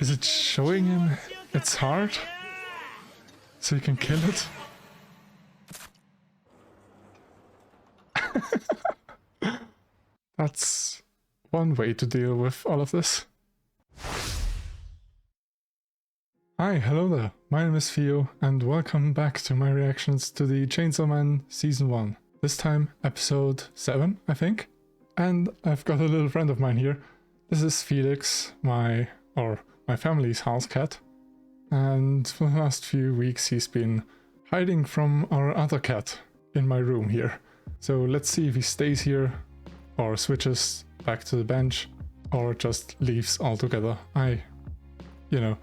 Is it showing him its heart? So you can kill it? That's one way to deal with all of this. Hi, hello there. My name is Theo, and welcome back to my reactions to the Chainsaw Man Season 1. This time, episode 7, I think. And I've got a little friend of mine here. This is Felix, my family's house cat. And for the last few weeks he's been hiding from our other cat in my room here. So let's see if he stays here, or switches back to the bench, or just leaves altogether. You know,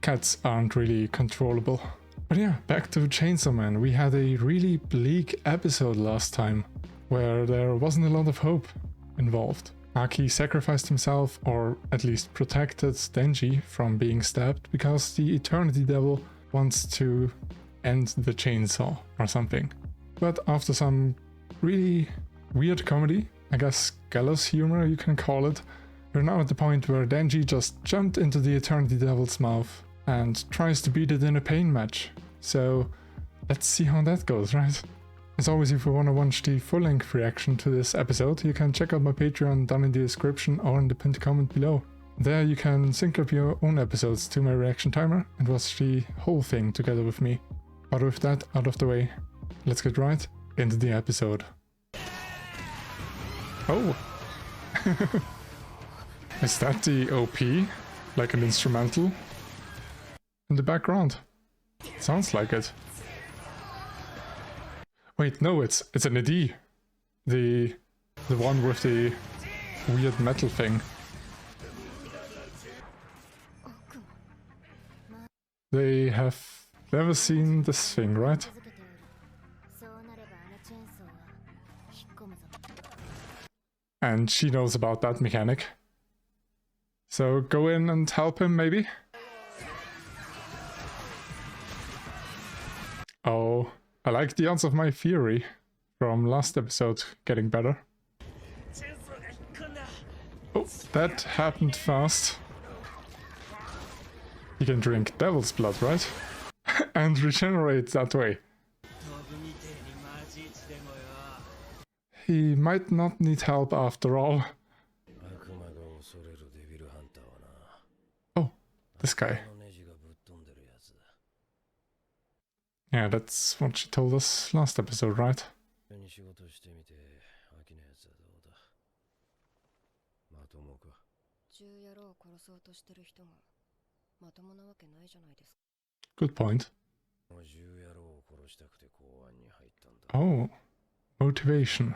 cats aren't really controllable. But yeah, back to Chainsaw Man. We had a really bleak episode last time, where there wasn't a lot of hope involved. Aki sacrificed himself, or at least protected Denji from being stabbed, because the Eternity Devil wants to end the chainsaw or something. But after some really weird comedy, I guess gallows humor you can call it, we're now at the point where Denji just jumped into the Eternity Devil's mouth and tries to beat it in a pain match. So let's see how that goes, right? As always, if you want to watch the full-length reaction to this episode, you can check out my Patreon down in the description or in the pinned comment below. There you can sync up your own episodes to my reaction timer and watch the whole thing together with me. But with that out of the way, let's get right into the episode. Oh! Is that the OP? Like an instrumental? In the background? Sounds like it. Wait, no, it's an AD. The one with the weird metal thing. They have never seen this thing, right? And she knows about that mechanic. So go in and help him, maybe? Oh, I like the answer of my theory from last episode getting better. Oh, that happened fast. You can drink devil's blood, right? And regenerate that way. He might not need help after all. Oh, this guy. Yeah, that's what she told us last episode, right? Good point. Oh, motivation.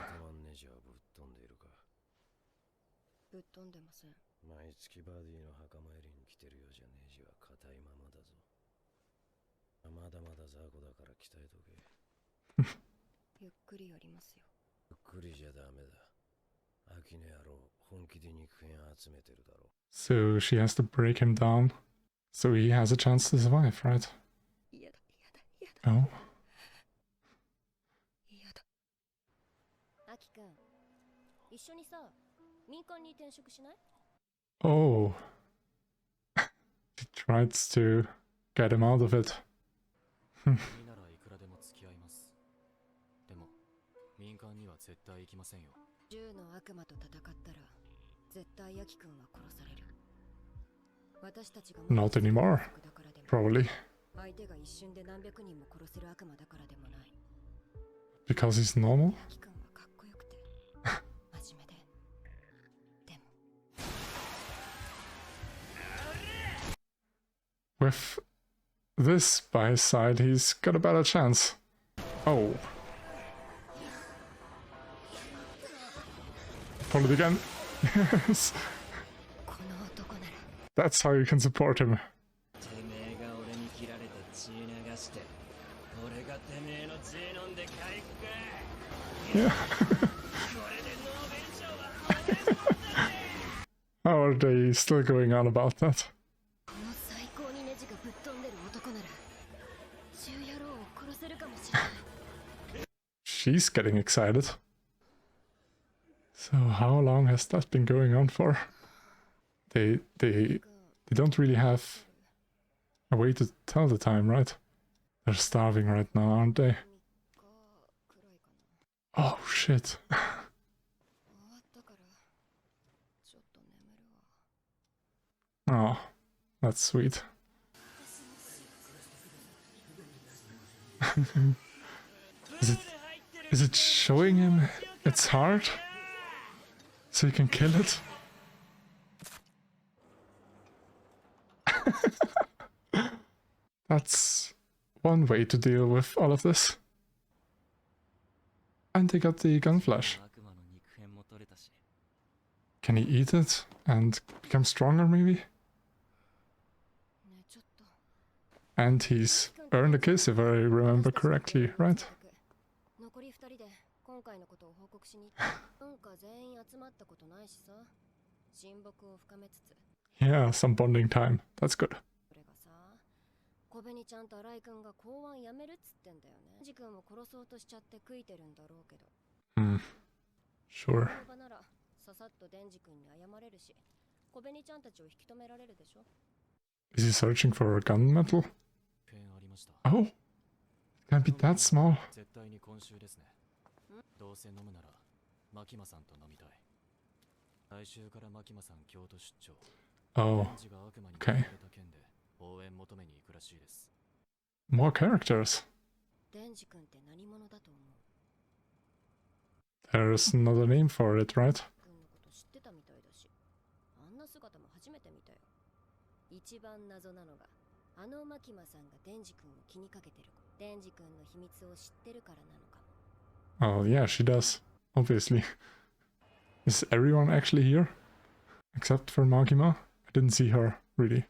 So she has to break him down, so he has a chance to survive, right? Oh. Oh. He tries to get him out of it. Not anymore, probably. Because he's normal? With this by his side, he's got a better chance. Oh. Pull it again. Yes. That's how you can support him. Yeah. How are they still going on about that? She's getting excited. So how long has that been going on for? They don't really have a way to tell the time, right? They're starving right now, aren't they? Oh shit. Oh, that's sweet. Is it showing him its heart? So you can kill it? That's one way to deal with all of this. And they got the gun flesh. Can he eat it and become stronger maybe? And he's earned a kiss if I remember correctly, right? Yeah, some bonding time. That's good. Sure. Is he searching for a gunmetal? Oh, it can't be that small. Oh, okay. More characters. There's another name for it, right? Oh yeah, she does. Obviously. Is everyone actually here? Except for Makima? I didn't see her, really.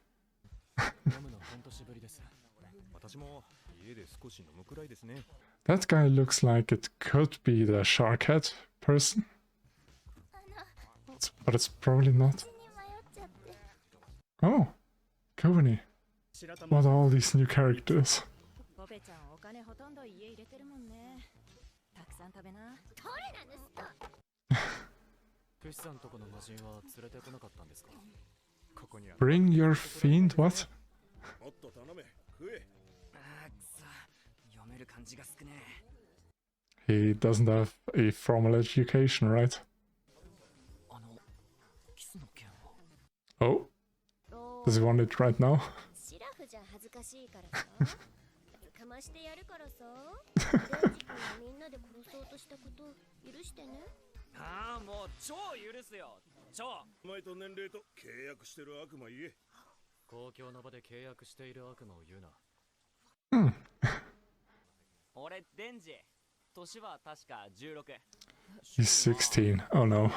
That guy looks like it could be the shark head person. But it's probably not. Oh, Kobani. What are all these new characters? Bring your fiend, what? He doesn't have a formal education, right? Oh, does he want it right now? He's 16. Oh no.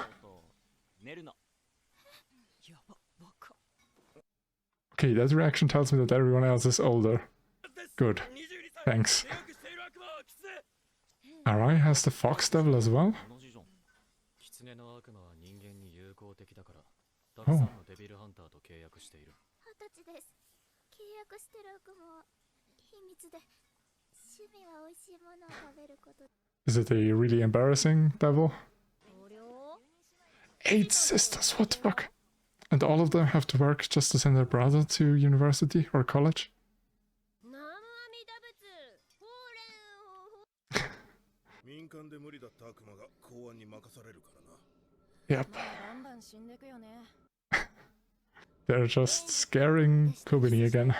Okay, that reaction tells me that everyone else is older. Good. Thanks. Arai has the fox devil as well? Oh. Is it a really embarrassing devil? 8 sisters, what the fuck? And all of them have to work just to send their brother to university or college? Yep. They're just scaring Kobani again.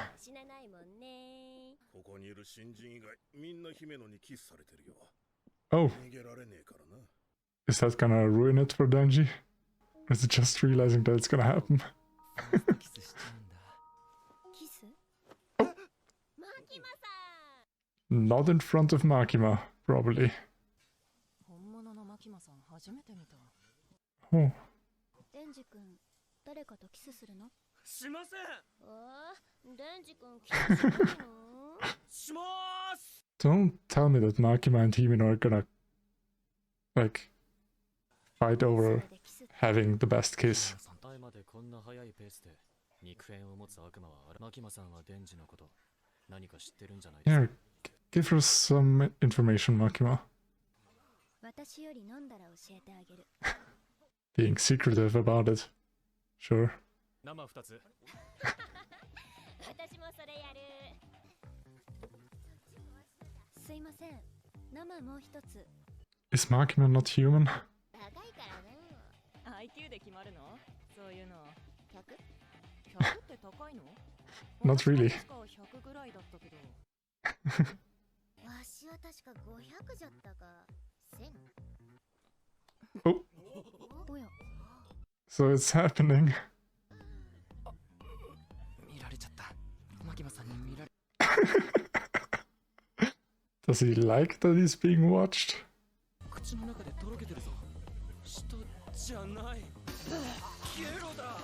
Oh. Is that gonna ruin it for Denji? Or is it just realizing that it's gonna happen? Oh. Not in front of Makima, probably. Oh. Don't tell me that Makima and Himeno are gonna, like, fight over having the best kiss. Yeah, give her some information, Makima. Being secretive about it. Sure. 生2つ。私もそれやる。すいません。生もう一つ。 Is Makima not human? 高いからな。IQ で決まるの？そういうの。100？ 100って高いの？ Not really. 確か100ぐらいだったけど。わしは確か500じゃったか。1000。Oh, おや。 so it's happening. 見られちゃった。マキマさんに見られ。Does he like that he's being watched? 口の中でとろけてるぞ。人じゃない。ゲロだ。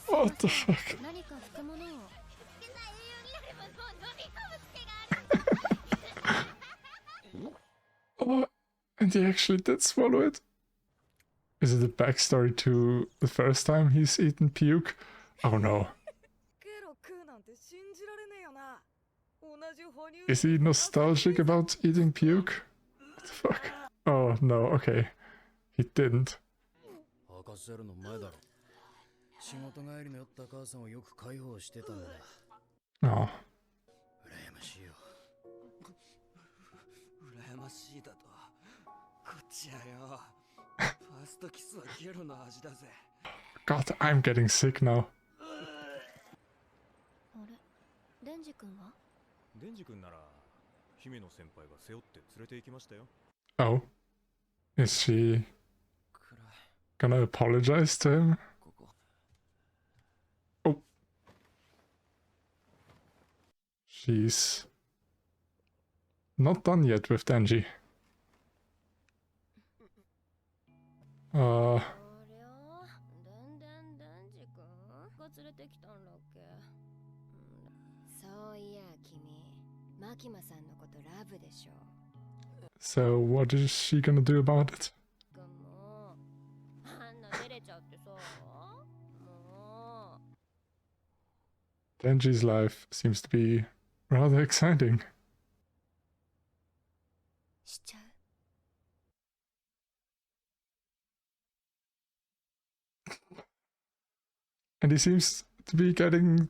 What the fuck? 何か拭くものを。 Oh, and he actually did swallow it. Is it a backstory to the first time he's eaten puke? Oh no. Is he nostalgic about eating puke? What the fuck? Oh no, okay. He didn't. 博士の前だろ。仕事帰りの酔った母さんをよく介抱してたんだ。Oh. 羨ましいよ。羨ましいだと。こっちやよ。ファーストキスはゲロの味だぜ。God, I'm getting sick now. あれ、デンジ君は？デンジ君なら姫野先輩が背負って連れて行きましたよ。 Oh. Is she 暗い。 gonna apologize to him? ここ。 Oh. She's not done yet with Denji. ありゃ、デンジ君が連れてきたんだっけ？そういや君、マキマさんのことラブでしょ。 So what is she gonna do about it? 君もあんな照れちゃってさ。もう。 Denji's life seems to be rather exciting. しちゃう。 And he seems to be getting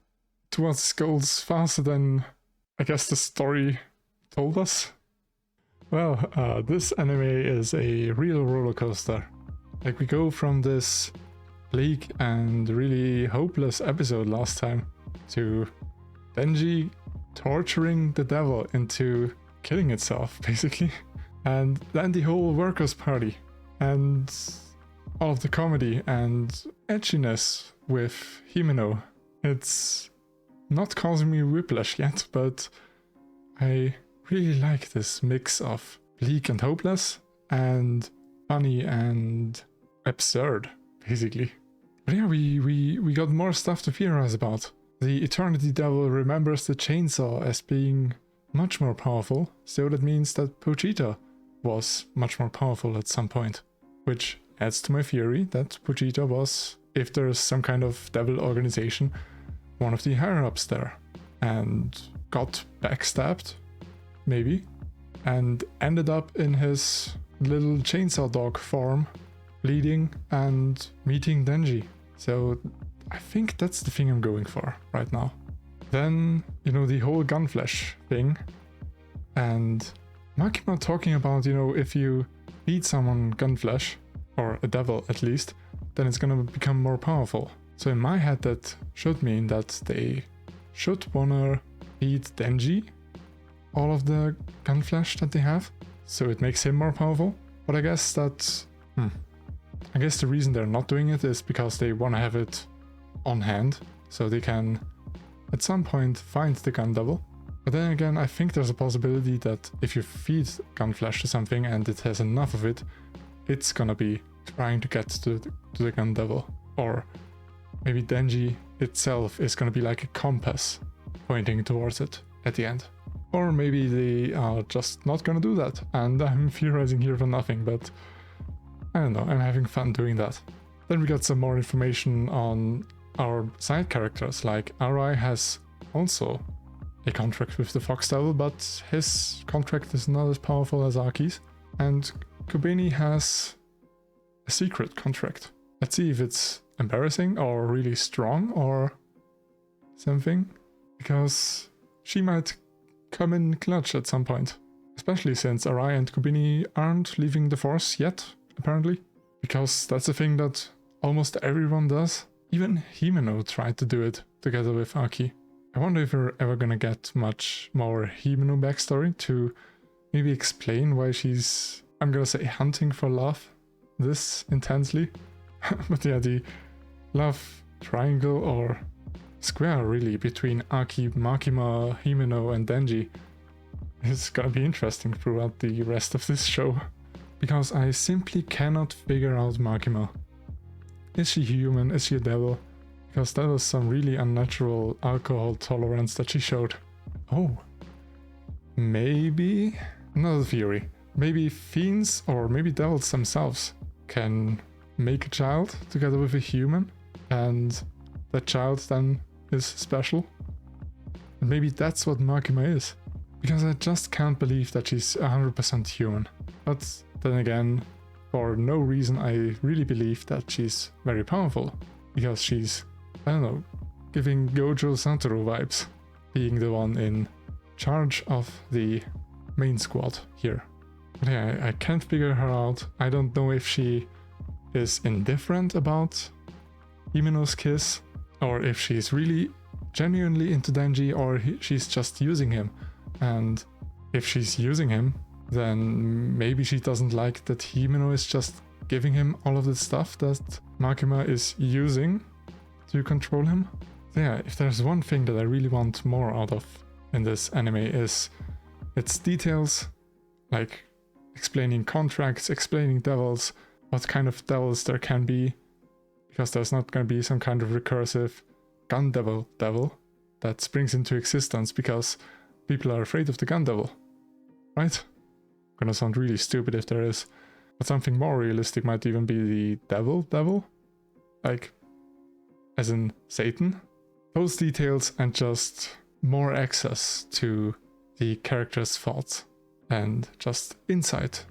towards his goals faster than, I guess, the story told us. Well, this anime is a real roller coaster. Like, we go from this bleak and really hopeless episode last time to Denji torturing the devil into killing itself, basically. And then the whole workers' party. And all of the comedy and edginess with Himeno. It's not causing me whiplash yet, but I really like this mix of bleak and hopeless and funny and absurd, basically. But yeah, we got more stuff to theorize about. The Eternity Devil remembers the chainsaw as being much more powerful, so that means that Pochita was much more powerful at some point, which adds to my theory that Pochita was, if there's some kind of devil organization, one of the higher-ups there, and got backstabbed, maybe, and ended up in his little chainsaw dog form, bleeding and meeting Denji. So I think that's the thing I'm going for right now. Then, you know, the whole gunflesh thing, and Makima talking about, you know, if you feed someone gunflesh, or a devil at least, then it's gonna become more powerful. So in my head that should mean that they should wanna feed Denji all of the gunflesh that they have, so it makes him more powerful. But I guess that... I guess the reason they're not doing it is because they wanna have it on hand, so they can at some point find the gun devil. But then again, I think there's a possibility that if you feed gunflesh to something and it has enough of it, it's gonna be trying to get to the gun devil. Or maybe Denji itself is gonna be like a compass pointing towards it at the end. Or maybe they are just not gonna do that, and I'm theorizing here for nothing, but I don't know, I'm having fun doing that. Then we got some more information on our side characters, like Arai has also a contract with the Fox Devil, but his contract is not as powerful as Aki's. And Kobeni has a secret contract. Let's see if it's embarrassing or really strong or something, because she might come in clutch at some point, especially since Arai and Kobeni aren't leaving the Force yet, apparently, because that's a thing that almost everyone does. Even Himeno tried to do it together with Aki. I wonder if we're ever gonna get much more Himeno backstory to maybe explain why she's, I'm gonna say, hunting for love this intensely. But yeah, the love triangle or square really between Aki, Makima, Himeno and Denji is gonna be interesting throughout the rest of this show. Because I simply cannot figure out Makima. Is she human? Is she a devil? Because that was some really unnatural alcohol tolerance that she showed. Oh. Maybe... another theory. Maybe fiends or maybe devils themselves can make a child together with a human, and that child then is special. And maybe that's what Makima is. Because I just can't believe that she's 100% human. But then again, for no reason I really believe that she's very powerful. Because she's, I don't know, giving Gojo Santoro vibes. Being the one in charge of the main squad here. But yeah, I can't figure her out. I don't know if she is indifferent about Himeno's kiss, or if she's really genuinely into Denji, or she's just using him. And if she's using him, then maybe she doesn't like that Himeno is just giving him all of the stuff that Makima is using to control him. So yeah, if there's one thing that I really want more out of in this anime is its details, like explaining contracts, explaining devils, what kind of devils there can be, because there's not going to be some kind of recursive gun devil that springs into existence because people are afraid of the gun devil, right? Gonna sound really stupid if there is, but something more realistic might even be the devil, like as in Satan. Those details and just more access to the characters' thoughts and just insight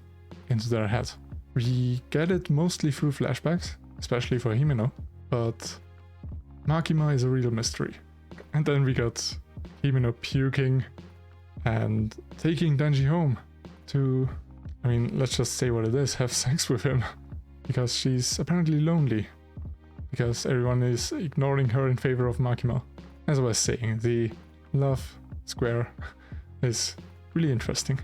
into their head. We get it mostly through flashbacks, especially for Himeno, but Makima is a real mystery. And then we got Himeno puking and taking Denji home to, I mean, let's just say what it is, have sex with him. Because she's apparently lonely. Because everyone is ignoring her in favor of Makima. As I was saying, the love square is really interesting.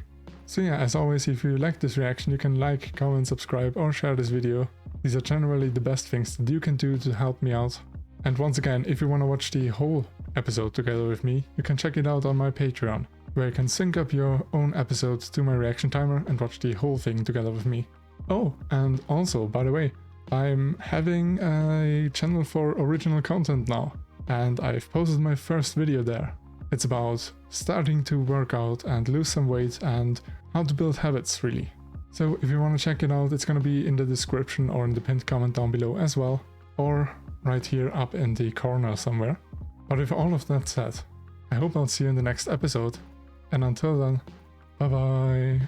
So yeah, as always, if you like this reaction, you can like, comment, subscribe or share this video. These are generally the best things that you can do to help me out. And once again, if you want to watch the whole episode together with me, you can check it out on my Patreon, where you can sync up your own episodes to my reaction timer and watch the whole thing together with me. Oh, and also, by the way, I'm having a channel for original content now, and I've posted my first video there. It's about starting to work out and lose some weight and how to build habits, really. So if you want to check it out, it's going to be in the description or in the pinned comment down below as well, or right here up in the corner somewhere. But with all of that said, I hope I'll see you in the next episode, and until then, bye bye.